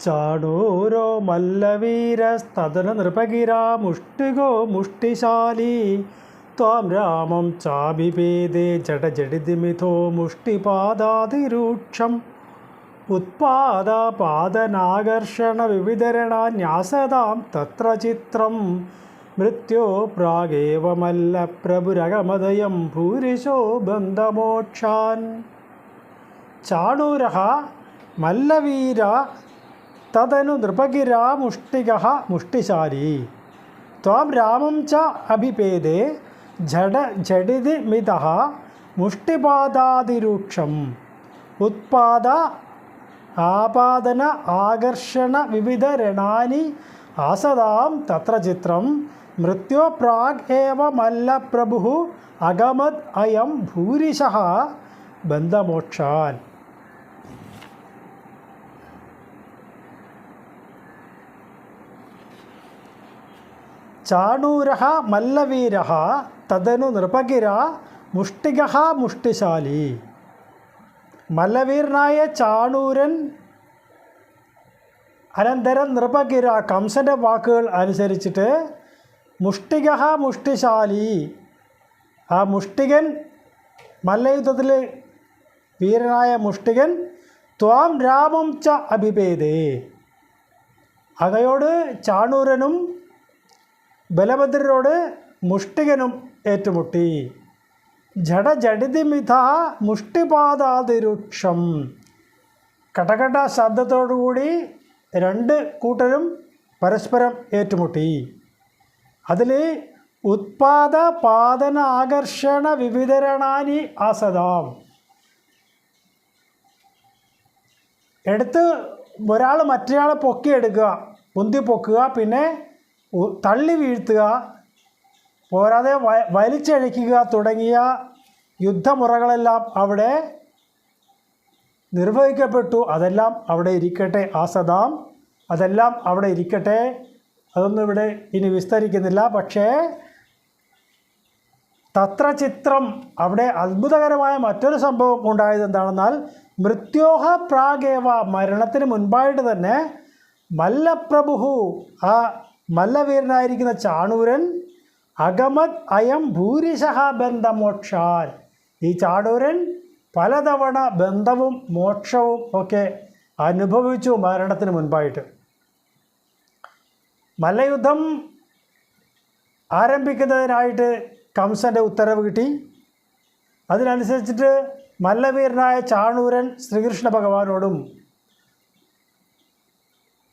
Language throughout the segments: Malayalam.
ചാണൂരോ മല്ലവീരസ്തദന നൃപഗിരാ മുഷ്ടികോ മുഷ്ടിശാലി ത്വാം രാമം ചാഭിപേദേ ജഡജഡിതിമിഥോ മുഷ്ടിപാദാതിരൂക്ഷം ഉത്പാദപാദനാകർഷണ വിവിതരണാന്യാസതാം തത്ര ചിത്രം മൃത്യോ പ്രാഗേവ മല്ലപ്രഭുരഗമദയം ഭൂരിശോ ബന്ധമോക്ഷാൻ. ചാണൂരഃ മല്ലവീര തദനു നൃപഗിരാ മുഷ്ടികഃ മുഷ്ടിശാലി ത്വാം രാമം ച അഭിപേദേ ജഡിതി മിതഃ മുഷ്ടിപാദാതിരൂക്ഷം ഉത്പാദ ആപാദന ആകർഷണ വിവിധ രണാനി ആസദാം തത്ര ചിത്രം മൃത്യോ പ്രാഗ് ഏവ മല്ലപ്രഭുഃ അഗമത് അയം ഭൂരിശഃ ബന്ധമോക്ഷാൻ. ചാണൂരഃ മല്ലവീരഃ തദനു നൃപഗിരാ മുഷ്ടികഃ മുഷ്ടിശാലി. മല്ലവീരനായ ചാണൂരൻ അനന്തരം നൃപഗിര കംസൻ്റെ വാക്കുകൾ അനുസരിച്ചിട്ട് മുഷ്ടികഃ മുഷ്ടിശാലി, ആ മുഷ്ടികൻ മല്ലയുദ്ധത്തിൽ വീരനായ മുഷ്ടികൻ ത്വാം രാമം ച അഭിപേദേ, അങ്ങയോട് ചാണൂരനും ബലഭദ്രരോട് മുഷ്ടികനും ഏറ്റുമുട്ടി. ജഡജഡിതിമിഥ മുഷ്ടിപാദാതിരൂക്ഷം, കടകട ശബ്ദത്തോടുകൂടി രണ്ട് കൂട്ടരും പരസ്പരം ഏറ്റുമുട്ടി. അതിൽ ഉത്പാദ പാദന ആകർഷണ വിവിതരണാനി ആസദാം, എടുത്ത് ഒരാൾ മറ്റൊരാളെ പൊക്കിയെടുക്കുക, ഉന്തി പൊക്കുക, പിന്നെ തള്ളി വീഴ്ത്തുക, പോരാതെ വലിച്ചഴിക്കുക തുടങ്ങിയ യുദ്ധമുറകളെല്ലാം അവിടെ നിർവഹിക്കപ്പെട്ടു. അതെല്ലാം അവിടെ ഇരിക്കട്ടെ, ആസദാം, അതെല്ലാം അവിടെ ഇരിക്കട്ടെ, അതൊന്നും ഇവിടെ ഇനി വിസ്തരിക്കുന്നില്ല. പക്ഷേ തത്ര ചിത്രം, അവിടെ അത്ഭുതകരമായ മറ്റൊരു സംഭവം ഉണ്ടായത് എന്താണെന്നാൽ മൃത്യോഹ പ്രാഗേവ, മരണത്തിന് മുൻപായിട്ട് തന്നെ മല്ലപ്രഭുഃ, ആ മല്ലവീരനായിരിക്കുന്ന ചാണൂരൻ അഗമത് അയം ഭൂരിശഃ ബന്ധമോക്ഷാൻ, ഈ ചാണൂരൻ പലതവണ ബന്ധവും മോക്ഷവും ഒക്കെ അനുഭവിച്ചു മരണത്തിന് മുൻപായിട്ട്. മല്ലയുദ്ധം ആരംഭിക്കുന്നതിനായിട്ട് കംസൻ്റെ ഉത്തരവ് കിട്ടി. അതിനനുസരിച്ചിട്ട് മല്ലവീരനായ ചാണൂരൻ ശ്രീകൃഷ്ണ ഭഗവാനോടും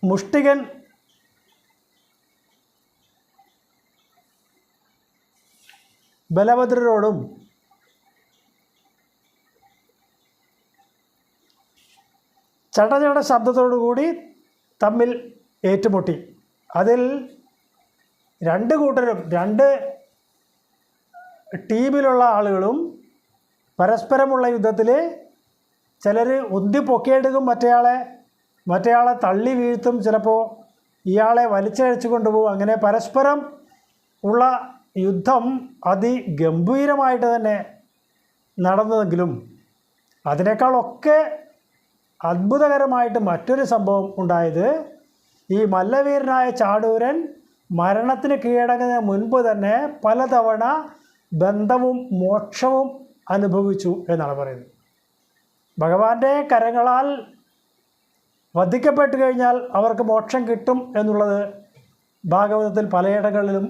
മുഷ്ടികൻ ബലഭദ്രരോടും ചടചട ശബ്ദത്തോടുകൂടി തമ്മിൽ ഏറ്റുമുട്ടി. അതിൽ രണ്ട് കൂട്ടരും, രണ്ട് ടീമിലുള്ള ആളുകളും പരസ്പരമുള്ള യുദ്ധത്തിൽ ചിലർ ഉന്തി പൊക്കിയെടുക്കും, മറ്റേയാളെ തള്ളി വീഴ്ത്തും, ചിലപ്പോൾ ഇയാളെ വലിച്ചഴിച്ചു കൊണ്ടുപോകും. അങ്ങനെ പരസ്പരം ഉള്ള യുദ്ധം അതിഗംഭീരമായിട്ട് തന്നെ നടന്നതെങ്കിലും അതിനേക്കാളൊക്കെ അത്ഭുതകരമായിട്ട് മറ്റൊരു സംഭവം ഉണ്ടായത്, ഈ മല്ലവീരനായ ചാണൂരൻ മരണത്തിന് കീഴടങ്ങുന്നതിന് മുൻപ് തന്നെ പലതവണ ബന്ധവും മോക്ഷവും അനുഭവിച്ചു എന്നാണ് പറയുന്നത്. ഭഗവാന്റെ കരങ്ങളാൽ വധിക്കപ്പെട്ടു കഴിഞ്ഞാൽ അവർക്ക് മോക്ഷം കിട്ടും എന്നുള്ളത് ഭാഗവതത്തിൽ പലയിടങ്ങളിലും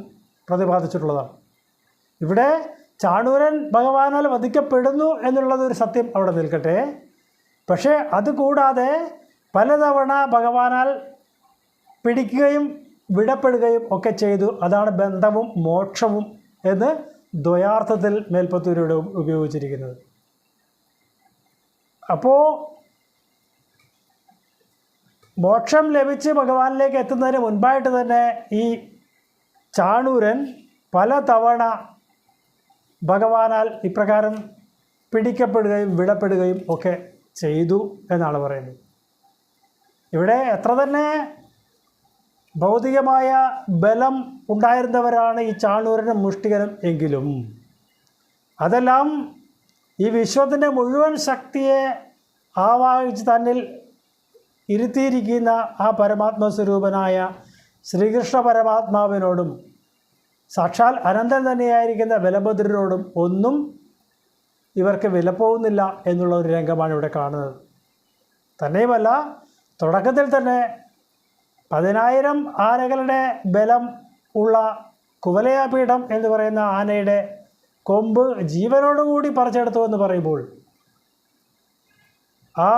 പ്രതിപാദിച്ചിട്ടുള്ളതാണ്. ഇവിടെ ചാണൂരൻ ഭഗവാനാൽ വധിക്കപ്പെടുന്നു എന്നുള്ളത് ഒരു സത്യം അവിടെ നിൽക്കട്ടെ. പക്ഷേ അതുകൂടാതെ പലതവണ ഭഗവാനാൽ പിടിക്കുകയും വിടപ്പെടുകയും ഒക്കെ ചെയ്തു. അതാണ് ബന്ധവും മോക്ഷവും എന്ന് ദ്വയാർത്ഥത്തിൽ മേൽപ്പത്തൂരിവിടെ ഉപയോഗിച്ചിരിക്കുന്നത്. അപ്പോൾ മോക്ഷം ലഭിച്ച് ഭഗവാനിലേക്ക് എത്തുന്നതിന് മുൻപായിട്ട് തന്നെ ഈ ചാണൂരൻ പലതവണ ഭഗവാനാൽ ഇപ്രകാരം പിടിക്കപ്പെടുകയും വിടപ്പെടുകയും ഒക്കെ ചെയ്തു എന്നാണ് പറയുന്നത്. ഇവിടെ എത്ര തന്നെ ഭൗതികമായ ബലം ഉണ്ടായിരുന്നവരാണ് ഈ ചാണൂരനും മുഷ്ടികനും എങ്കിലും അതെല്ലാം ഈ വിശ്വത്തിൻ്റെ മുഴുവൻ ശക്തിയെ ആവാഹിച്ച് തന്നിൽ ഇരുത്തിയിരിക്കുന്ന ആ പരമാത്മസ്വരൂപനായ ശ്രീകൃഷ്ണ പരമാത്മാവിനോടും സാക്ഷാൽ അനന്തൻ തന്നെയായിരിക്കുന്ന ബലഭദ്രരോടും ഒന്നും ഇവർക്ക് വിലപ്പോകുന്നില്ല എന്നുള്ള ഒരു രംഗമാണ് ഇവിടെ കാണുന്നത്. തന്നെയുമല്ല, തുടക്കത്തിൽ തന്നെ 10,000 ആനകളുടെ ബലം ഉള്ള കുവലയാപീഠം എന്ന് പറയുന്ന ആനയുടെ കൊമ്പ് ജീവനോടുകൂടി പറിച്ചെടുത്തു എന്ന് പറയുമ്പോൾ ആ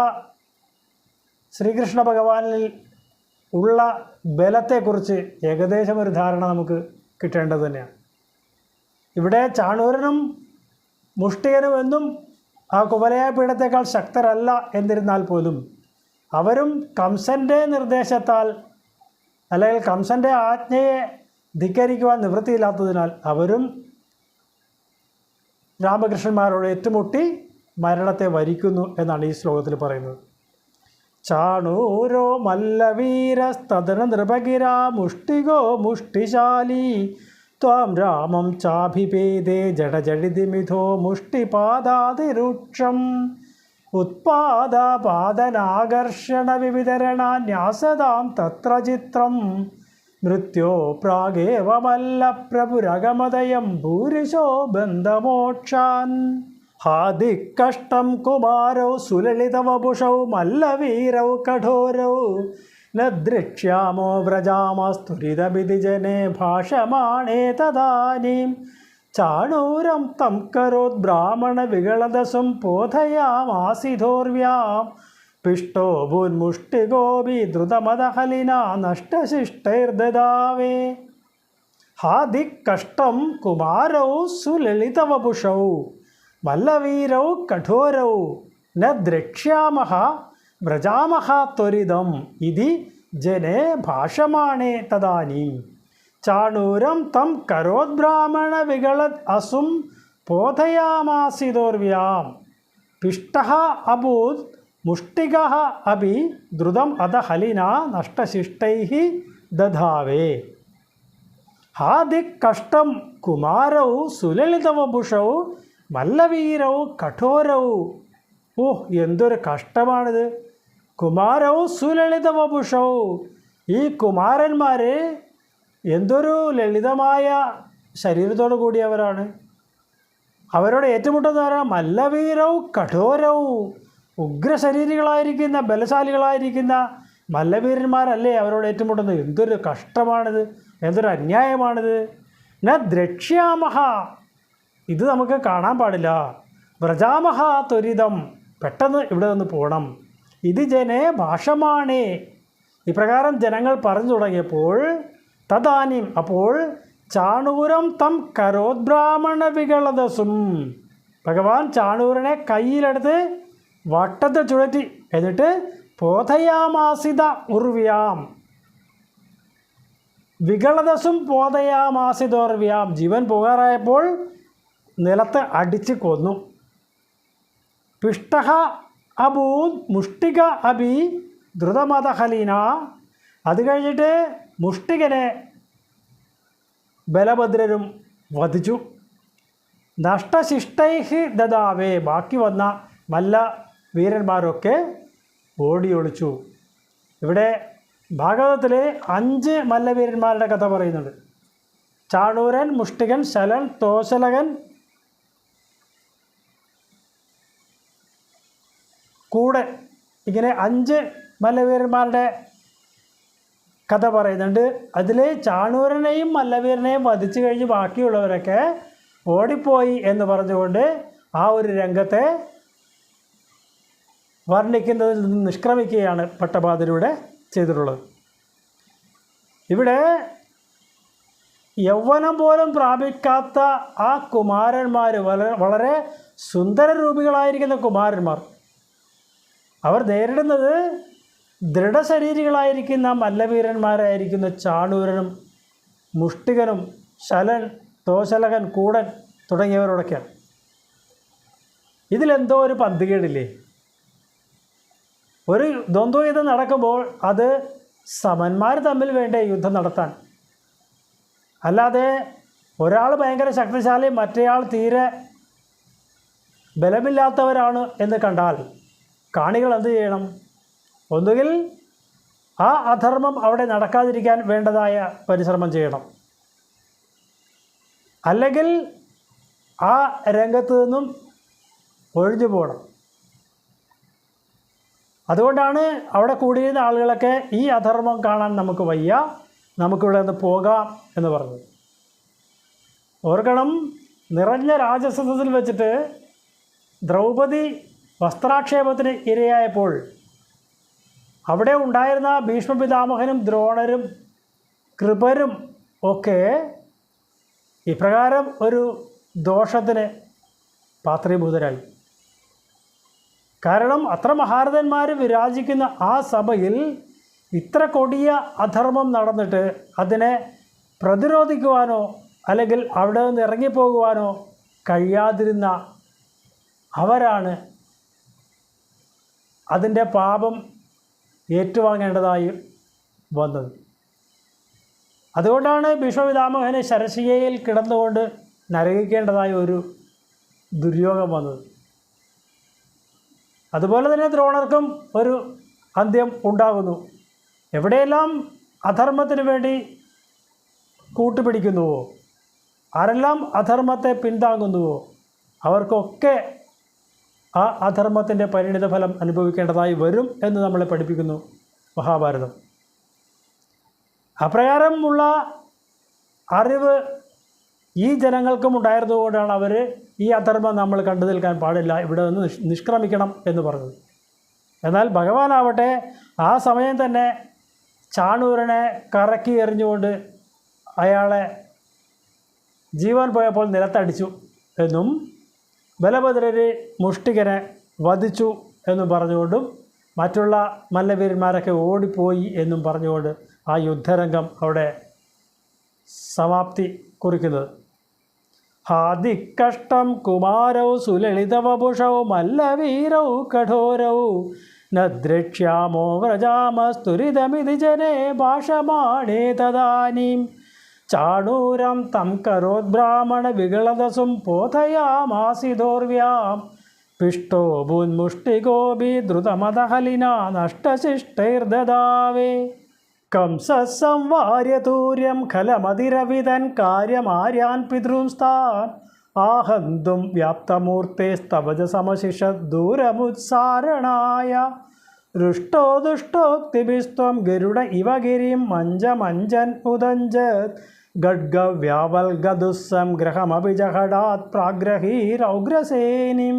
ശ്രീകൃഷ്ണ ഭഗവാനിൽ ഉള്ള ബലത്തെക്കുറിച്ച് ഏകദേശം ഒരു ധാരണ നമുക്ക് കിട്ടേണ്ടത് തന്നെയാണ്. ഇവിടെ ചാണൂരനും മുഷ്ടികനും എന്നും ആ കുവലയാപീഠത്തേക്കാൾ ശക്തരല്ല എന്നിരുന്നാൽ പോലും അവരും കംസൻ്റെ നിർദ്ദേശത്താൽ അല്ലെങ്കിൽ കംസൻ്റെ ആജ്ഞയെ ധിക്കരിക്കുവാൻ നിവൃത്തിയില്ലാത്തതിനാൽ അവരും രാമകൃഷ്ണന്മാരോട് ഏറ്റുമുട്ടി മരണത്തെ വരിക്കുന്നു എന്നാണ് ഈ ശ്ലോകത്തിൽ പറയുന്നത്. ചാണൂരോ മല്ലവീരസ്തദന നൃപഗിരാ മുഷ്ടികോ മുഷ്ടിശാലി ത്വാം രാമം ചാഭിപേദേ ജഡജഡിതിമിഥോ മുഷ്ടിപാദാതിരുക്ഷം ഉത്പാദപാദനാകർഷണ വിവിതരണാന്യാസതാം തത്ര ചിത്രം മൃത്യോ പ്രാഗേവ മല്ലപ്രഭുരഗമദയം ഭൂരിശോ ബന്ധമോക്ഷാൻ ഹാദിക്കഷ്ടം കുമാരൗ സുലളിതവപുഷൗ മല്ലവീരൗ കഠോരൗ ന ദൃക്ഷ്യാമോ വ്രജാമസ്തുരിതമിതി ജനേ ഭാഷമാണേ തദാനീം ചാണൂരം തം കരോത് ബ്രാഹ്മണ വികളദസും പോധയാമാസിധോർവ്യാം പിഷ്ടോ ഭൂന്മുഷ്ടിഗോപി ദ്രുതമദഹലിനാ നഷ്ടശിഷ്ടൈർദദാവേ ഹാദിക്കഷ്ടം കുമാരൗ സുലളിതവപുഷൗ മല്ലവീരൗ കഠോരൗ ന ദ്രക്ഷ്യാമഃ വ്രജാമഃ ത്വരിതം ഇതി ജനേ ഭാഷമാണേ തദാനീം ചാണൂരം തം കരോത് ബ്രാഹ്മണ വികളത് അസും പോധയാമാസിദോർവ്യാം പിഷ്ടഃ അഭൂത് മുഷ്ടികഃ അപി ദ്രുതം അദഹലിനാ നഷ്ടശിഷ്ടൈഃ ദധാവേ ഹാദിക്കഷ്ടം കുമാരൗ സുലളിതവപുഷൗ മല്ലവീരൗ കഠോരൗ. ഓ, എന്തൊരു കഷ്ടമാണിത്! കുമാരൗ സുലളിതവപുഷൗ, ഈ കുമാരന്മാർ എന്തൊരു ലളിതമായ ശരീരത്തോടു കൂടിയവരാണ്. അവരോട് ഏറ്റുമുട്ടുന്നവരാ മല്ലവീരൗ കഠോരൗ, ഉഗ്രശരീരികളായിരിക്കുന്ന ബലശാലികളായിരിക്കുന്ന മല്ലവീരന്മാരല്ലേ അവരോട് ഏറ്റുമുട്ടുന്നത്. എന്തൊരു കഷ്ടമാണിത്, എന്തൊരു അന്യായമാണിത്. ന ദ്രക്ഷ്യാമഹ, ഇത് നമുക്ക് കാണാൻ പാടില്ല. വ്രജാമഹ ത്വരിതം, പെട്ടെന്ന് ഇവിടെ നിന്ന് പോകണം. ഇത് ജനേ ഭാഷമാണേ, ഇപ്രകാരം ജനങ്ങൾ പറഞ്ഞു തുടങ്ങിയപ്പോൾ തദാനീം, അപ്പോൾ ചാണൂരം തം കരോത് ബ്രാഹ്മണ വികളദസും, ഭഗവാൻ ചാണൂരനെ കയ്യിലെടുത്ത് വട്ടത്തിൽ ചുഴറ്റി, എന്നിട്ട് പോധയാമാസിത ഉർവ്യാം, വികളദസും പോധയാമാസിതോർവ്യാം, ജീവൻ പോകാറായപ്പോൾ നിലത്ത് അടിച്ച് കൊന്നു. പിഷ്ടഃ അഭൂത് മുഷ്ടിക അഭി ദ്രുതമദഹലിന, അത് കഴിഞ്ഞിട്ട് മുഷ്ടികനെ ബലഭദ്രരും വധിച്ചു. നഷ്ടശിഷ്ടൈഃ ദദാവേ, ബാക്കി വന്ന മല്ല വീരന്മാരൊക്കെ ഓടിയൊളിച്ചു. ഇവിടെ ഭാഗവതത്തിൽ 5 മല്ലവീരന്മാരുടെ കഥ പറയുന്നുണ്ട്. ചാണൂരൻ, മുഷ്ടികൻ, ശലൻ, തോശലകൻ, കൂടൻ, ഇങ്ങനെ 5 മല്ലവീരന്മാരുടെ കഥ പറയുന്നുണ്ട്. അതിൽ ചാണൂരനെയും മല്ലവീരനെയും വധിച്ചു കഴിഞ്ഞ് ബാക്കിയുള്ളവരൊക്കെ ഓടിപ്പോയി എന്ന് പറഞ്ഞുകൊണ്ട് ആ ഒരു രംഗത്തെ വർണ്ണിക്കുന്നതിൽ നിന്ന് നിഷ്ക്രമിക്കുകയാണ് പട്ടപാതിലൂടെ ചെയ്തിട്ടുള്ളത്. ഇവിടെ യൗവനം പോലും പ്രാപിക്കാത്ത ആ കുമാരന്മാർ, വളരെ സുന്ദരരൂപികളായിരിക്കുന്ന കുമാരന്മാർ, അവർ നേരിടുന്നത് ദൃഢശരീരികളായിരിക്കുന്ന മല്ലവീരന്മാരായിരിക്കുന്ന ചാണൂരനും മുഷ്ടികനും ശലൻ, തോശലകൻ, കൂടൻ തുടങ്ങിയവരോടൊക്കെയാണ്. ഇതിലെന്തോ ഒരു പന്തികേടില്ലേ? ഒരു ദ്വന്ദ്വയുദ്ധം നടക്കുമ്പോൾ അത് സമന്മാർ തമ്മിൽ വേണ്ടേ യുദ്ധം നടത്താൻ, അല്ലാതെ ഒരാൾ ഭയങ്കര ശക്തിശാലി മറ്റേയാൾ തീരെ ബലമില്ലാത്തവരാണ് എന്ന് കണ്ടാൽ കാണികൾ എന്ത് ചെയ്യണം? ഒന്നുകിൽ ആ അധർമ്മം അവിടെ നടക്കാതിരിക്കാൻ വേണ്ടതായ പരിശ്രമം ചെയ്യണം. അല്ലെങ്കിൽ ആ രംഗത്ത് നിന്നും ഒഴിഞ്ഞു പോകണം. അതുകൊണ്ടാണ് അവിടെ കൂടിയിരുന്ന ആളുകളൊക്കെ ഈ അധർമ്മം കാണാൻ നമുക്ക് വയ്യ, നമുക്കിവിടെ നിന്ന് പോകാം എന്ന് പറഞ്ഞത്. ഓർക്കണം, നിറഞ്ഞ രാജസദസ്സിൽ വെച്ചിട്ട് ദ്രൗപദി വസ്ത്രാക്ഷേപത്തിന് ഇരയായപ്പോൾ അവിടെ ഉണ്ടായിരുന്ന ഭീഷ്മപിതാമഹനും ദ്രോണരും കൃപരും ഒക്കെ ഇപ്രകാരം ഒരു ദോഷത്തിന് പാത്രീഭൂതരായി. കാരണം അത്ര മഹാരഥന്മാർ വിരാജിക്കുന്ന ആ സഭയിൽ ഇത്ര കൊടിയ അധർമ്മം നടന്നിട്ട് അതിനെ പ്രതിരോധിക്കുവാനോ അല്ലെങ്കിൽ അവിടെ നിന്ന് ഇറങ്ങിപ്പോകുവാനോ കഴിയാതിരുന്ന അവരാണ് അതിൻ്റെ പാപം ഏറ്റുവാങ്ങേണ്ടതായി വന്നത്. അതുകൊണ്ടാണ് ഭീഷ്മപിതാമഹന് ശരശയ്യയിൽ കിടന്നുകൊണ്ട് നരകിക്കേണ്ടതായ ഒരു ദുര്യോഗം വന്നത്. അതുപോലെ തന്നെ ദ്രോണർക്കും ഒരു അന്ത്യം ഉണ്ടാകുന്നു. എവിടെയെല്ലാം അധർമ്മത്തിന് വേണ്ടി കൂട്ടുപിടിക്കുന്നുവോ, ആരെല്ലാം അധർമ്മത്തെ പിന്താങ്ങുന്നുവോ അവർക്കൊക്കെ ആ അധർമ്മത്തിൻ്റെ പരിണിതഫലം അനുഭവിക്കേണ്ടതായി വരും എന്ന് നമ്മളെ പഠിപ്പിക്കുന്നു മഹാഭാരതം. അപ്രകാരമുള്ള അറിവ് ഈ ജനങ്ങൾക്കും ഉണ്ടായിരുന്നതുകൊണ്ടാണ് അവർ ഈ അധർമ്മം നമ്മൾ കണ്ടു നിൽക്കാൻ പാടില്ല, ഇവിടെ നിന്ന് നിഷ്ക്രമിക്കണം എന്ന് പറഞ്ഞത്. എന്നാൽ ഭഗവാനാവട്ടെ ആ സമയം തന്നെ ചാണൂരനെ കറക്കി എറിഞ്ഞുകൊണ്ട് അയാളെ ജീവൻ പോയപ്പോൾ നിലത്തടിച്ചു എന്നും ബലഭദ്രര് മുഷ്ടികനെ വധിച്ചു എന്നും പറഞ്ഞുകൊണ്ടും മറ്റുള്ള മല്ലവീരന്മാരൊക്കെ ഓടിപ്പോയി എന്നും പറഞ്ഞുകൊണ്ട് ആ യുദ്ധരംഗം അവിടെ സമാപ്തി കുറിക്കുന്നത്. ഹാദിക്കഷ്ടം കുമാരൗ സുലളിതവപുഷൗ മല്ലവീരൗ കഠോരൗ നദ്രക്ഷ്യാമോ വ്രജാമസ്തുരിതമിതി ജനേ ഭാഷമാണേ തദാനീം ചാണൂരം തം കരോദ്ബ്രാഹ്മണ വികളദസും പോഥയാമാസിദോർവ്യാം പിഷ്ടോ ഭൂന്മുഷ്ടികോപി ദ്രുതമദഹലിന നഷ്ടശിഷ്ടൈർദദാവേ കംസംവാര്യതൂര്യം ഖലമതിരവിതൻ കാര്യമാര്യാൻ പിതൃംസ്ഥാൻ ആഹന്തും വ്യാപ്തമൂർത്തേസ്തവജ സമശിഷദൂരമുത്സാരണായ രുഷ്ടോ ദുഷ്ടോക്തിഭിസ്ത്വം ഗരുഡ ഇവ ഗിരിം മഞ്ജമഞ്ജൻ ഉദഞ്ചത് ഗഡ്ഗവ്യാവൽഗദുസ്സംഗ്രഹമഭിജഹടാത് പ്രാഗ്രഹീരൗഗ്രസേനിം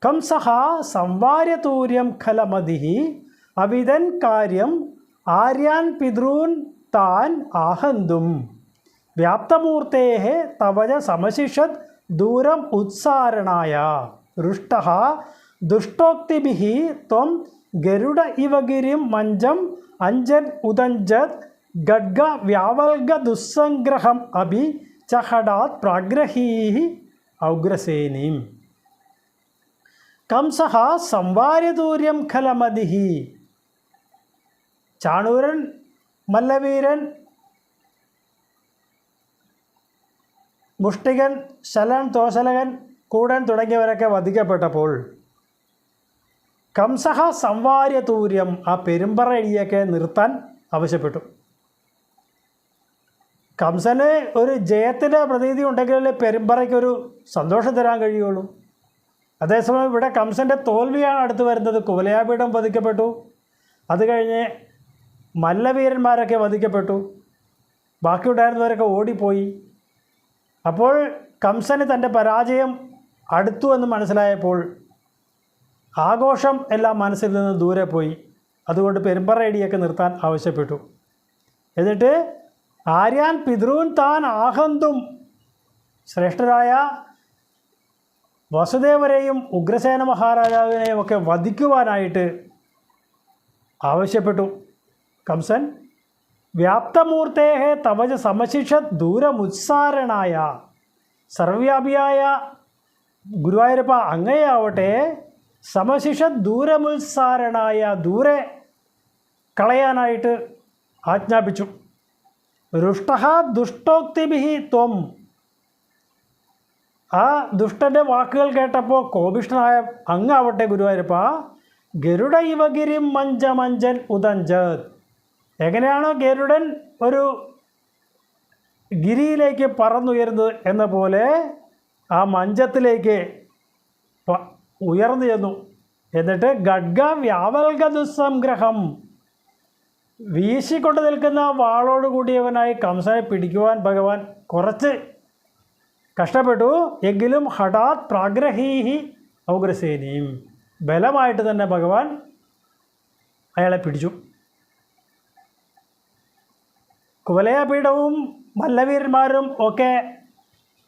കംസഃ സംവാര്യതൂര്യം ഖലമതിഃ അവിദൻ കാര്യം ആര്യാൻ പിതॄൻ താൻ ആഹന്തും വ്യാപ്തമൂർത്തേഃ തവജ സമശിഷത് ദൂരം ഉത്സാരണായ രുഷ്ടഃ ദുഷ്ടോക്തിഭിഃ ത്വം ഗരുഡ ഇവ ഗിരിം മഞ്ജം അഞ്ജൻ ഉദഞ്ചത് ഗഡ്ഗ വ്യാവൽഗ ദുസ്സംഗ്രഹം അഭി ചഹടാത് പ്രാഗ്രഹീഃ ഔഗ്രസേനീം കംസഃ സംവാര്യതൂര്യം ഖലമതിഃ. ചാണൂരൻ, മല്ലവീരൻ, മുഷ്ടികൻ, ശലൻ, തോശലകൻ, കൂടൻ തുടങ്ങിയവരൊക്കെ വധിക്കപ്പെട്ടപ്പോൾ കംസഃ സംവാര്യതൂര്യം ആ പെരുമ്പറയിയൊക്കെ നിർത്താൻ ആവശ്യപ്പെട്ടു. കംസന് ഒരു ജയത്തിൻ്റെ പ്രതീതി ഉണ്ടെങ്കിലല്ലേ പെരുമ്പറയ്ക്കൊരു സന്തോഷം തരാൻ കഴിയുള്ളൂ. അതേസമയം ഇവിടെ കംസൻ്റെ തോൽവിയാണ് അടുത്ത് വരുന്നത്. കുവലയാപീഠം വധിക്കപ്പെട്ടു, അത് കഴിഞ്ഞ് മല്ലവീരന്മാരൊക്കെ വധിക്കപ്പെട്ടു, ബാക്കിയുണ്ടായിരുന്നവരൊക്കെ ഓടിപ്പോയി. അപ്പോൾ കംസന് തൻ്റെ പരാജയം അടുത്തു എന്ന് മനസ്സിലായപ്പോൾ ആഘോഷം എല്ലാം മനസ്സിൽ നിന്ന് ദൂരെ പോയി. അതുകൊണ്ട് പെരുമ്പറയിടിയൊക്കെ നിർത്താൻ ആവശ്യപ്പെട്ടു. എന്നിട്ട് ആര്യാൻ പിതൃൻ താൻ ആഹന്തും ശ്രേഷ്ഠരായ വസുദേവരെയും ഉഗ്രസേന മഹാരാജാവിനെയും ഒക്കെ വധിക്കുവാനായിട്ട് ആവശ്യപ്പെട്ടു കംസൻ. വ്യാപ്തമൂർത്തേഹ തവജ സമശിഷത് ദൂരമുത്സാരണായ സർവ്വവ്യാപിയായ ഗുരുവായൂരപ്പ അങ്ങയാവട്ടെ സമശിഷത് ദൂരമുത്സാരണായ ദൂരെ കളയാനായിട്ട് ആജ്ഞാപിച്ചു. രുഷ്ടഃ ദുഷ്ടോക്തിഭിഃ ത്വം ആ ദുഷ്ടൻ്റെ വാക്കുകൾ കേട്ടപ്പോൾ കോപിഷ്ഠനായ അങ്ങാവട്ടെ ഗുരുവായൂരപ്പ ഗരുഡ ഇവ ഗിരിം മഞ്ചമഞ്ചൻ ഉദഞ്ചത്. എങ്ങനെയാണോ ഗരുഡൻ ഒരു ഗിരിയിലേക്ക് പറന്നുയരുന്നത് എന്ന പോലെ ആ മഞ്ചത്തിലേക്ക് ഉയർന്നു ചെന്നു. എന്നിട്ട് ഖഡ്ഗ വ്യാവൽഗ ദുസ്സംഗ്രഹം, വീശിക്കൊണ്ട് നിൽക്കുന്ന വാളോട് കൂടിയവനായി കംസനെ പിടിക്കുവാൻ ഭഗവാൻ കുറച്ച് കഷ്ടപ്പെട്ടു. എങ്കിലും ഹഠാത് പ്രാഗ്രഹീഹി ഔഗ്രസേനിയും, ബലമായിട്ട് തന്നെ ഭഗവാൻ അയാളെ പിടിച്ചു. കുവലയപീഠവും മല്ലവീരന്മാരും ഒക്കെ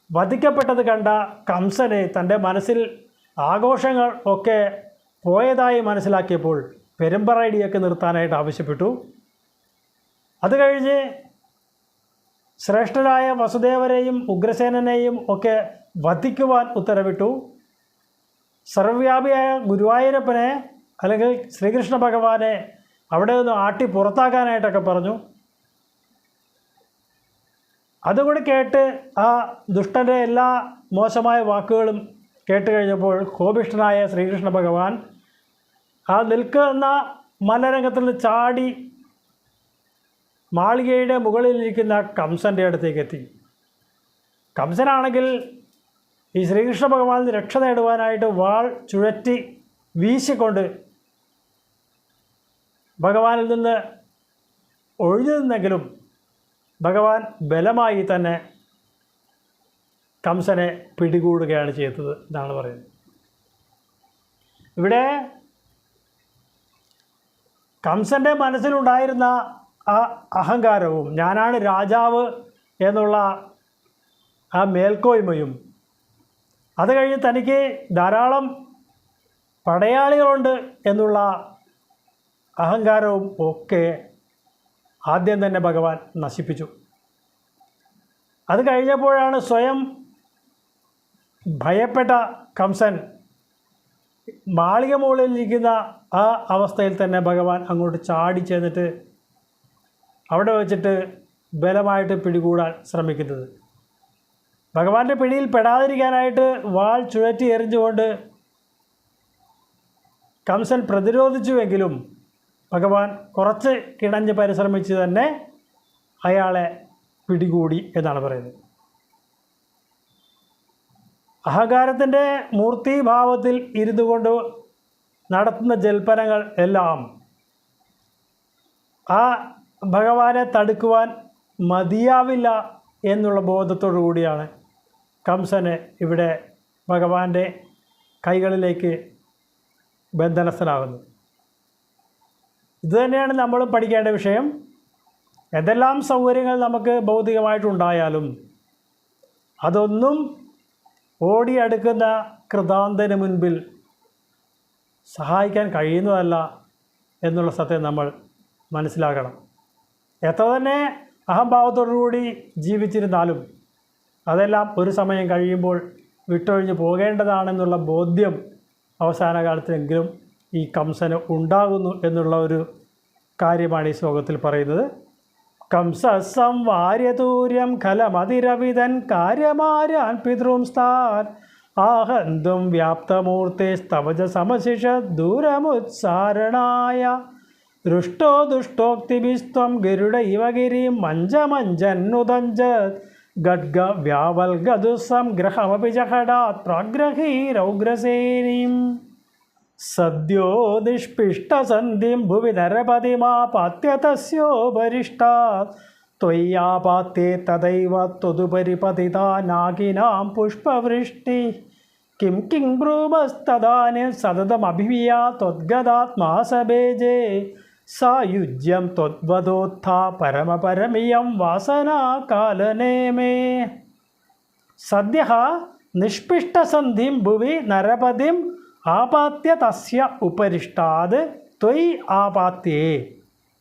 വധിക്കപ്പെട്ടത് കണ്ട കംസന് തൻ്റെ മനസ്സിൽ ആഘോഷങ്ങൾ ഒക്കെ പോയതായി മനസ്സിലാക്കിയപ്പോൾ പെരുമ്പറയിടിയൊക്കെ നിർത്താനായിട്ട് ആവശ്യപ്പെട്ടു. അത് കഴിഞ്ഞ് ശ്രേഷ്ഠരായ വസുദേവരെയും ഉഗ്രസേനനെയും ഒക്കെ വധിക്കുവാൻ ഉത്തരവിട്ടു. സർവ്വവ്യാപിയായ ഗുരുവായൂരപ്പനെ അല്ലെങ്കിൽ ശ്രീകൃഷ്ണ ഭഗവാനെ അവിടെ നിന്ന് ആട്ടി പുറത്താക്കാനായിട്ടൊക്കെ പറഞ്ഞു. അതുകൂടി കേട്ട് ആ ദുഷ്ടൻ്റെ എല്ലാ മോശമായ വാക്കുകളും കേട്ട് കഴിഞ്ഞപ്പോൾ കോപിഷ്ഠനായ ശ്രീകൃഷ്ണ ഭഗവാൻ ആ നിൽക്കുന്ന മലരംഗത്തിൽ നിന്ന് ചാടി മാളികയുടെ മുകളിലിരിക്കുന്ന കംസൻ്റെ അടുത്തേക്ക് എത്തി. കംസനാണെങ്കിൽ ഈ ശ്രീകൃഷ്ണ ഭഗവാനിൽ രക്ഷ നേടുവാനായിട്ട് വാൾ ചുഴറ്റി വീശിക്കൊണ്ട് ഭഗവാനിൽ നിന്ന് ഒഴിഞ്ഞു നിന്നെങ്കിലും ഭഗവാൻ ബലമായി തന്നെ കംസനെ പിടികൂടുകയാണ് ചെയ്തത് എന്നാണ് പറയുന്നത്. ഇവിടെ കംസൻ്റെ മനസ്സിലുണ്ടായിരുന്ന ആ അഹങ്കാരവും ഞാനാണ് രാജാവ് എന്നുള്ള ആ മേൽക്കോയ്മയും, അത് കഴിഞ്ഞ് തനിക്ക് ധാരാളം പടയാളികളുണ്ട് എന്നുള്ള അഹങ്കാരവും ഒക്കെ ആദ്യം തന്നെ ഭഗവാൻ നശിപ്പിച്ചു. അത് കഴിഞ്ഞപ്പോഴാണ് സ്വയം ഭയപ്പെട്ട കംസൻ മാളിക മുകളിലിരിക്കുന്ന ആ അവസ്ഥയിൽ തന്നെ ഭഗവാൻ അങ്ങോട്ട് ചാടി ചെന്നിട്ട് അവിടെ വച്ചിട്ട് ബലമായിട്ട് പിടികൂടാൻ ശ്രമിക്കുന്നത്. ഭഗവാന്റെ പിടിയിൽ പെടാതിരിക്കാനായിട്ട് വാൾ ചുഴറ്റി എറിഞ്ഞുകൊണ്ട് കംസൻ പ്രതിരോധിച്ചുവെങ്കിലും ഭഗവാൻ കുറച്ച് കിണഞ്ഞ് പരിശ്രമിച്ച് തന്നെ അയാളെ പിടികൂടി എന്നാണ് പറയുന്നത്. അഹങ്കാരത്തിൻ്റെ മൂർത്തിഭാവത്തിൽ ഇരുന്നു കൊണ്ട് നടത്തുന്ന ജൽപ്പനങ്ങൾ എല്ലാം ആ ഭഗവാനെ തടുക്കുവാൻ മതിയാവില്ല എന്നുള്ള ബോധത്തോടു കൂടിയാണ് കംസന് ഇവിടെ ഭഗവാന്റെ കൈകളിലേക്ക് ബന്ധനസ്ഥനാകുന്നത്. ഇതുതന്നെയാണ് നമ്മളും പഠിക്കേണ്ട വിഷയം. എന്തെല്ലാം സൗകര്യങ്ങൾ നമുക്ക് ഭൗതികമായിട്ടുണ്ടായാലും അതൊന്നും ഓടിയടുക്കുന്ന കൃതാന്തന് മുൻപിൽ സഹായിക്കാൻ കഴിയുന്നതല്ല എന്നുള്ള സത്യം നമ്മൾ മനസ്സിലാക്കണം. എത്ര തന്നെ അഹംഭാവത്തോടുകൂടി ജീവിച്ചിരുന്നാലും അതെല്ലാം ഒരു സമയം കഴിയുമ്പോൾ വിട്ടൊഴിഞ്ഞ് പോകേണ്ടതാണെന്നുള്ള ബോധ്യം അവസാന കാലത്തെങ്കിലും ഈ കംസന് ഉണ്ടാകുന്നു എന്നുള്ള ഒരു കാര്യമാണ് ഈ ശ്ലോകത്തിൽ പറയുന്നത്. കംസ സംവാര്യതൂര്യം ഖലമതിരവിതൻ കാര്യമാരാൻ പിതൃംസ്ഥാൻ ആഹന്തും വ്യാപ്തമൂർത്തേസ്തവജ സമശിഷ ദൂരമുത്സാരണായ ദൃഷ്ടോ ദുഷ്ടോക്തിഭിസ്ത്വം ഗരുഡ ഇവ ഗിരിം മഞ്ചമഞ്ചന്നുദഞ്ചത് ഖഡ്ഗ വ്യാവൽഗദുസ്സംഗ്രഹമപി ജഹടാത് പ്രാഗ്രഹീരൗഗ്രസേനീം സദ്യോ നിഷ്പിഷ്ടസന്ധിം ഭുവി നരപതിമാപാത്യ തസ്യോപരിഷ്ടാത് ത്വയ്യാപാത്യേ തദൈവ ത്വതുപരി പതിതാ നാഗിനാം പുഷ്പവൃഷ്ടി കിം കിം ബ്രൂമസ്തദാനിം സതതമഭിവിയാ ത്വദ്ഗതാത്മാ സബേജേ സായുജ്യം ത്വദ്വദോത്ഥാ പരമപരമിയം വാസനാകാലനേമേ. സദ്യഃ നിഷ്പിഷ്ടസന്ധിം ഭുവി നരപതിം ആപാത്യ തസ്യ ഉപരിഷ്ടാത് ത്വയി ആപാത്യേ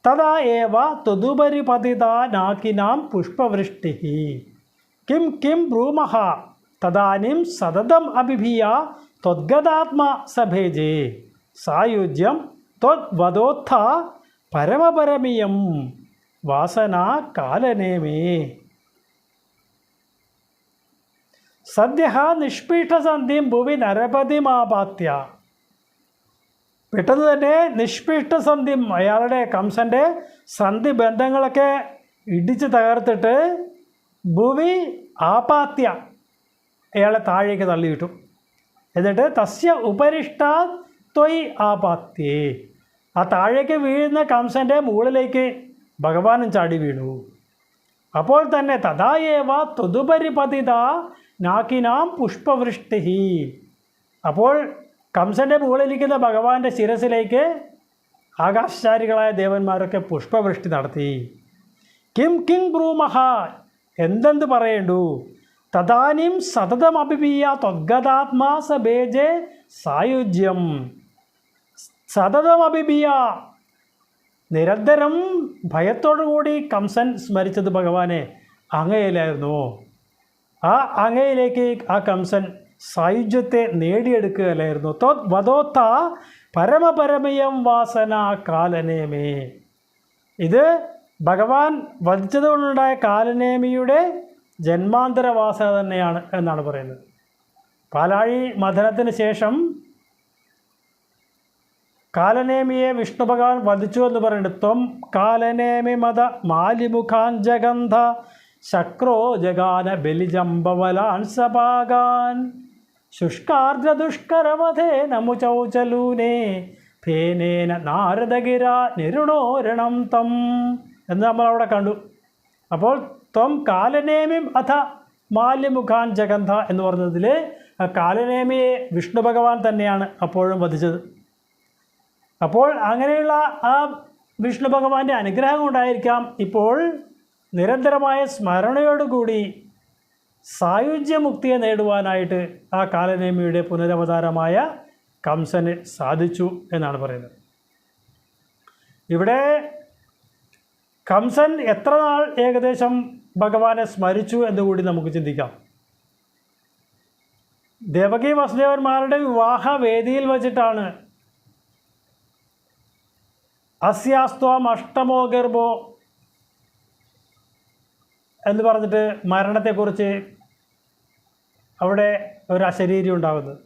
തദാ ഏവ ത്വദുപരി പതിതാ നാകിനാം പുഷ്പവൃഷ്ടിഃ കിം കിം ബ്രൂമഃ തദാനിം സതതം അഭിഭിയാ ത്വദ്ഗതാത്മാ സഭേജേ സായുജ്യം ത്വദ്വദോത്ഥാ പരമപരമിയം വാസനാകാലനേമേ. സദ്യഃ നിഷ്പീഷ്ടസന്ധിം ഭുവി നരപതിമാപാത്യ. പെട്ടെന്ന് തന്നെ നിഷ്പിഷ്ടസന്ധി, അയാളുടെ കംസൻ്റെ സന്ധി ബന്ധങ്ങളൊക്കെ ഇടിച്ച് തകർത്തിട്ട് ഭുവി ആപാത്യ, അയാളെ താഴേക്ക് തള്ളിയിട്ടു. എന്നിട്ട് തസ്യ ഉപരിഷ്ടാ ത്വയ് ആപാത്യേ, ആ താഴേക്ക് വീഴുന്ന കംസൻ്റെ മുകളിലേക്ക് ഭഗവാനും ചാടി വീണു. അപ്പോൾ തന്നെ തഥായേവ ത്വതുപരിപതിത നാക്കിനാം പുഷ്പവൃഷ്ടി, അപ്പോൾ കംസൻ്റെ മുകളിലിരിക്കുന്ന ഭഗവാന്റെ ശിരസിലേക്ക് ആകാശചാരികളായ ദേവന്മാരൊക്കെ പുഷ്പവൃഷ്ടി നടത്തി. Kim Kim ബ്രൂമഹ, എന്തെന്ത് പറയേണ്ടു. തദാനിം സതതമഭിപീയ ത്വദ്ഗതാത്മാ സബേജെ സായുജ്യം. സതതമഭിപീയ, നിരന്തരം ഭയത്തോടുകൂടി കംസൻ സ്മരിച്ചത് ഭഗവാനെ അങ്ങയിലായിരുന്നു. ആ അങ്ങയിലേക്ക് ആ കംസൻ സായുജ്യത്തെ നേടിയെടുക്കുകയല്ലായിരുന്നു. വധോത്ത പരമപരമയം വാസന കാലനേമേ, ഇത് ഭഗവാൻ വധിച്ചതുകൊണ്ടുണ്ടായ കാലനേമിയുടെ ജന്മാന്തര വാസന തന്നെയാണ് എന്നാണ് പറയുന്നത്. പാലാഴി മഥനത്തിന് ശേഷം കാലനേമിയെ വിഷ്ണു ഭഗവാൻ വധിച്ചു എന്ന് പറയുന്നുണ്ട്. ത്വം കാലനേമി മത മാലിമുഖാൻ ജഗന്ധ ശക്രോ ജഗാന ബലിജംബവലാൻ സഭാഗാൻ ശുഷ്കാർദ്ര ദുഷ്കരവധേ നമുചൗചലൂനേ ഫേനേന നാരദഗിര നിരുണോരണം തം എന്ന് നമ്മളവിടെ കണ്ടു. അപ്പോൾ ത്വം കാലനേമിം അഥ മാല്യമുഖാൻ ജഗന്ധ എന്ന് പറഞ്ഞതിൽ കാലനേമിയെ വിഷ്ണു ഭഗവാൻ തന്നെയാണ് അപ്പോഴും വധിച്ചത്. അപ്പോൾ അങ്ങനെയുള്ള ആ വിഷ്ണു ഭഗവാന്റെ അനുഗ്രഹം കൊണ്ടായിരിക്കാം ഇപ്പോൾ നിരന്തരമായ സ്മരണയോടുകൂടി സായുജ്യമുക്തിയെ നേടുവാനായിട്ട് ആ കാലനേമിയുടെ പുനരവതാരമായ കംസന് സാധിച്ചു എന്നാണ് പറയുന്നത്. ഇവിടെ കംസൻ എത്ര നാൾ ഏകദേശം ഭഗവാനെ സ്മരിച്ചു എന്നുകൂടി നമുക്ക് ചിന്തിക്കാം. ദേവകി വസുദേവന്മാരുടെ വിവാഹ വേദിയിൽ വച്ചിട്ടാണ് അസ്യാസ്ത്വം അഷ്ടമോ ഗർഭോ എന്ന് പറഞ്ഞിട്ട് മരണത്തെക്കുറിച്ച് അവിടെ ഒരു അശരീരി ഉണ്ടാകുന്നത്.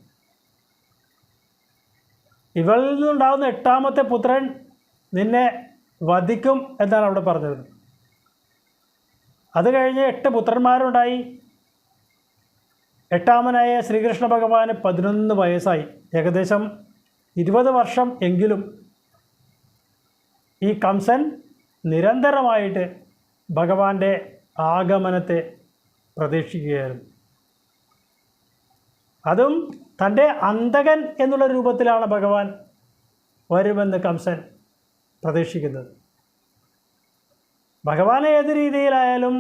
ഇവളിൽ നിന്നുണ്ടാകുന്ന 8ാമത്തെ പുത്രൻ നിന്നെ വധിക്കും എന്നാണ് അവിടെ പറഞ്ഞത്. അത് കഴിഞ്ഞ് 8 പുത്രന്മാരുണ്ടായി. 8ാമനായ ശ്രീകൃഷ്ണ ഭഗവാന് 11 വയസ്സായി. ഏകദേശം 20 വർഷം എങ്കിലും ഈ കംസൻ നിരന്തരമായിട്ട് ഭഗവാന്റെ ആഗമനത്തെ പ്രതീക്ഷിക്കുകയായിരുന്നു. അതും തൻ്റെ അന്തകൻ എന്നുള്ള രൂപത്തിലാണ് ഭഗവാൻ വരുമെന്ന് കംസൻ പ്രതീക്ഷിക്കുന്നത്. ഭഗവാനെ ഏത് രീതിയിലായാലും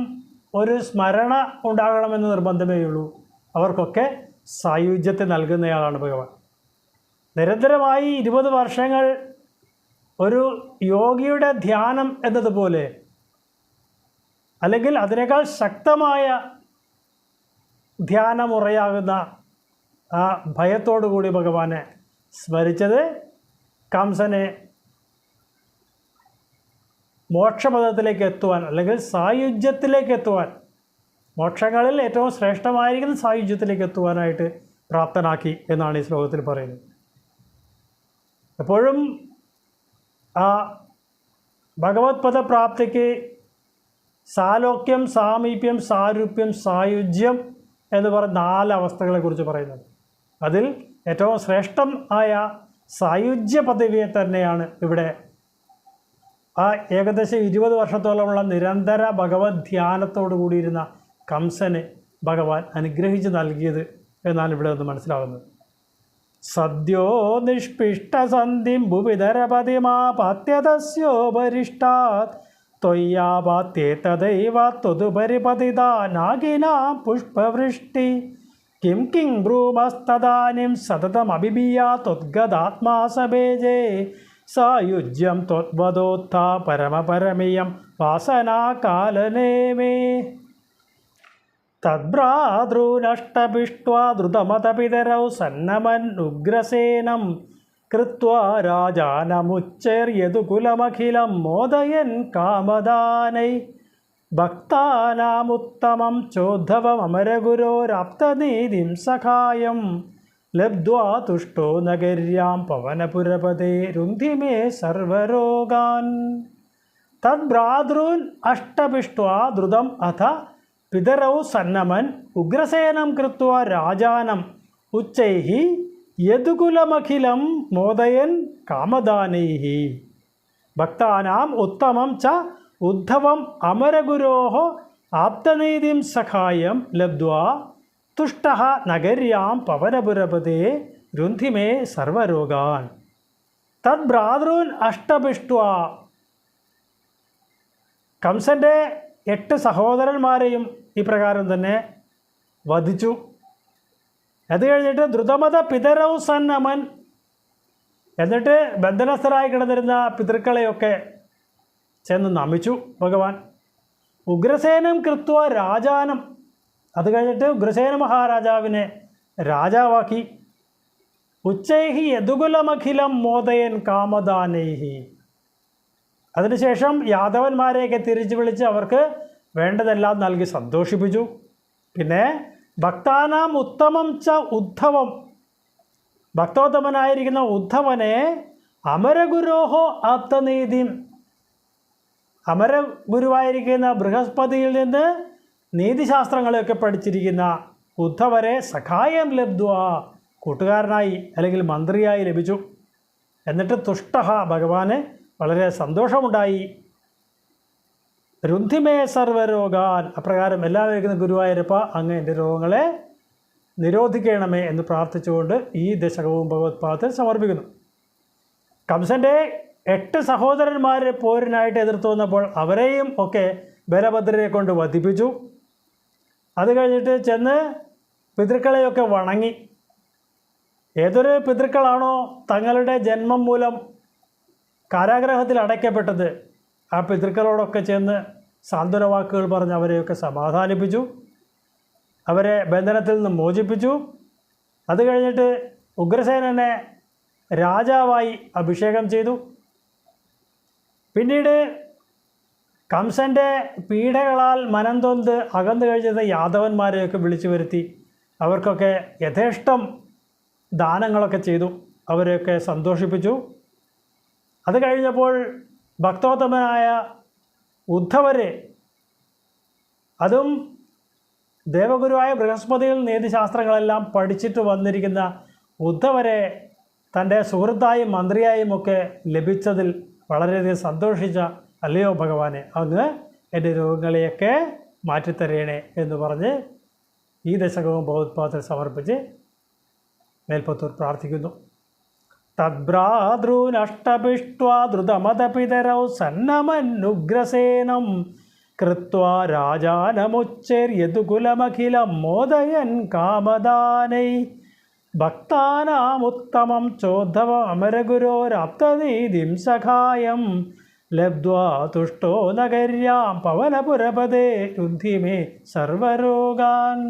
ഒരു സ്മരണ ഉണ്ടാകണമെന്ന് നിർബന്ധമേ ഉള്ളൂ. അവർക്കൊക്കെ സായുജ്യത്തെ നൽകുന്നയാളാണ് ഭഗവാൻ. നിരന്തരമായി 20 വർഷങ്ങൾ ഒരു യോഗിയുടെ ധ്യാനം എന്നതുപോലെ, അല്ലെങ്കിൽ അതിനേക്കാൾ ശക്തമായ ധ്യാനമുറയാകുന്ന ആ ഭയത്തോടുകൂടി ഭഗവാനെ സ്മരിച്ചത് കംസനെ മോക്ഷപദത്തിലേക്ക് എത്തുവാൻ, അല്ലെങ്കിൽ സായുജ്യത്തിലേക്ക് എത്തുവാൻ, മോക്ഷങ്ങളിൽ ഏറ്റവും ശ്രേഷ്ഠമായിരിക്കുന്ന സായുജ്യത്തിലേക്ക് എത്തുവാനായിട്ട് പ്രാപ്തനാക്കി എന്നാണ് ഈ ശ്ലോകത്തിൽ പറയുന്നത്. എപ്പോഴും ആ ഭഗവത് പദപ്രാപ്തിക്ക് സാലോക്യം, സാമീപ്യം, സാരൂപ്യം, സായുജ്യം എന്ന് പറഞ്ഞ 4 അവസ്ഥകളെക്കുറിച്ച് പറയുന്നത്. അതിൽ ഏറ്റവും ശ്രേഷ്ഠം ആയ സായുജ്യ പദവിയെ തന്നെയാണ് ഇവിടെ ആ ഏകദേശം 20 വർഷത്തോളമുള്ള നിരന്തര ഭഗവത് ധ്യാനത്തോടു കൂടിയിരുന്ന കംസന് ഭഗവാൻ അനുഗ്രഹിച്ച് നൽകിയത് എന്നാണ് ഇവിടെ നിന്ന് മനസ്സിലാകുന്നത്. സദ്യോ നിഷ്പിഷ്ടസന്ധിം ഭുവിധരപതിമാപാത്യതസ്യോപരിഷ്ടാത് ത്വയ്യാപാത്യേ തദൈവ ത്വതുപരിപതിതാ നാഗിനാം പുഷ്പവൃഷ്ടി കിം കിം ബ്രൂമസ്തദാനിം സതതമഭിപീയ ത്വദ്ഗതാത്മാ സബേജേ സായുജ്യം ത്വദ്വദോത്ഥ പരമപരമിയം വാസനാകാലനേമേ തദ്ഭ്രാതൃനഷ്ടപിഷ്ട്വാ ദ്രുതമതപിതരൗ സന്നമന്നുഗ്രസേനം കൃത്വാ രാജാനമുച്ചേർയതു കുലമഖിലം മോദയൻ കാമദാനൈ ഭക്താനാമുത്തമം ചോദ്ധവമരഗുരോരാപ്തനീതിം സഖായം ലബ്ധ്വാ തുഷ്ടോ നഗര്യാം പവനപുരപദേ രുന്ധി മേ സർവരോഗാൻ. തദ്ഭ്രാതॄൻ അഷ്ടപിഷ്ട്വാ ദ്രുതം അഥ പിതരൗ സന്നമൻ ഉഗ്രസേനം കൃത്വാ രാജാനം ഉച്ചൈഃ യദുകുലമഖിലം മോദയൻ കാമദാനൈഃ. ഭക്താനാം ഉത്തമം ച ഉദ്ധവം അമരഗുരോः ആപ്തനീതിം സഖായം ലബ്ധ്വാ തുഷ്ടഃ നഗര്യാം പവനപുരപദേ രുന്ധി മേ സർവരോഗാൻ. തദ്ഭ്രാതॄൻ അഷ്ടപിഷ്ട്വാ, കംസൻ്റെ 8 സഹോദരന്മാരെയും ഇപ്രകാരം തന്നെ വധിച്ചു. അത് കഴിഞ്ഞിട്ട് ദ്രുതമത പിതരൗ സന്നമൻ, എന്നിട്ട് ബന്ധനസ്ഥരായി കിടന്നിരുന്ന പിതൃക്കളെയൊക്കെ ചെന്ന് നമിച്ചു ഭഗവാൻ. ഉഗ്രസേനം കൃത്വ രാജാനം, അത് കഴിഞ്ഞിട്ട് ഉഗ്രസേന മഹാരാജാവിനെ രാജാവാക്കി. ഉച്ചൈഹി യദുകുലമഖിലം മോദയൻ കാമദാനൈഹി, അതിനുശേഷം യാദവന്മാരെയൊക്കെ തിരിച്ചു വിളിച്ച് അവർക്ക് വേണ്ടതെല്ലാം നൽകി സന്തോഷിപ്പിച്ചു. പിന്നെ ഭക്താനാം ഉത്തമം ച ഉദ്ധവം, ഭക്തോത്തമനായിരിക്കുന്ന ഉദ്ധവനെ അമരഗുരോഹോ ആപ്തനീതിം, അമരഗുരുവായിരിക്കുന്ന ബൃഹസ്പതിയിൽ നിന്ന് നീതിശാസ്ത്രങ്ങളെയൊക്കെ പഠിച്ചിരിക്കുന്ന ഉദ്ധവരെ സഖായം ലബ്ധ്വാ, കൂട്ടുകാരനായി അല്ലെങ്കിൽ മന്ത്രിയായി ലഭിച്ചു. എന്നിട്ട് തുഷ്ടഃ, ഭഗവാന് വളരെ സന്തോഷമുണ്ടായി. രുന്ധിമേ സർവരോഗാൻ, അപ്രകാരം എല്ലാവരും ഗുരുവായൂരപ്പ അങ്ങ് എൻ്റെ രോഗങ്ങളെ നിരോധിക്കണമേ എന്ന് പ്രാർത്ഥിച്ചുകൊണ്ട് ഈ ദശകവും ഭഗവത്പാദത്തിൽ സമർപ്പിക്കുന്നു. കംസൻ്റെ 8 സഹോദരന്മാരെ പോരിനായിട്ട് എതിർത്ത് വന്നപ്പോൾ അവരെയും ഒക്കെ ബലഭദ്രരെ കൊണ്ട് വധിപ്പിച്ചു. അത് കഴിഞ്ഞിട്ട് ചെന്ന് പിതൃക്കളെയൊക്കെ വണങ്ങി. ഏതൊരു പിതൃക്കളാണോ തങ്ങളുടെ ജന്മം മൂലം കാരാഗ്രഹത്തിൽ അടയ്ക്കപ്പെട്ടത്, ആ പിതൃക്കളോടൊക്കെ ചെന്ന് സാന്ത്വന വാക്കുകൾ പറഞ്ഞ് അവരെയൊക്കെ സമാധാനിപ്പിച്ചു, അവരെ ബന്ധനത്തിൽ നിന്ന് മോചിപ്പിച്ചു. അത് കഴിഞ്ഞിട്ട് ഉഗ്രസേനനെ രാജാവായി അഭിഷേകം ചെയ്തു. പിന്നീട് കംസൻ്റെ പീഡകളാൽ മനംതൊന്ത് അകന്നു കഴിഞ്ഞത് യാദവന്മാരെയൊക്കെ വിളിച്ചു വരുത്തി അവർക്കൊക്കെ യഥേഷ്ടം ദാനങ്ങളൊക്കെ ചെയ്തു, അവരെയൊക്കെ സന്തോഷിപ്പിച്ചു. അത് കഴിഞ്ഞപ്പോൾ ഭക്തോത്തമനായ ഉദ്ധവരെ, അതും ദേവഗുരുവായ ബൃഹസ്പതിയിൽ നീതിശാസ്ത്രങ്ങളെല്ലാം പഠിച്ചിട്ട് വന്നിരിക്കുന്ന ഉദ്ധവരെ തൻ്റെ സുഹൃത്തായും മന്ത്രിയായും ഒക്കെ ലഭിച്ചതിൽ വളരെയധികം സന്തോഷിച്ച അല്ലയോ ഭഗവാനെ, അങ്ങ് എൻ്റെ രോഗങ്ങളെയൊക്കെ മാറ്റിത്തരേണേ എന്ന് പറഞ്ഞ് ഈ ദശകവും ഭഗവത്പാദത്തിൽ സമർപ്പിച്ച് മേൽപ്പത്തൂർ പ്രാർത്ഥിക്കുന്നു. തദ്ഭ്രാതॄനഷ്ടപിഷ്ട്വാ ദ്രുതമതപിതരൗ സന്നമന്നുഗ്രസേനം കൃത്വാ രാജാനമുച്ചൈര്യതുകുലമഖിലം മോദയൻ കാമദാനൈ. ഭക്താനാമുത്തമം ചോദ്ധവം അമരഗുരോരാപ്തനീതിം സഖായം ലബ്ധ്വാ തുഷ്ടോ നഗര്യാം പവനപുരപദേ രുന്ധി മേ സർവരോഗാൻ.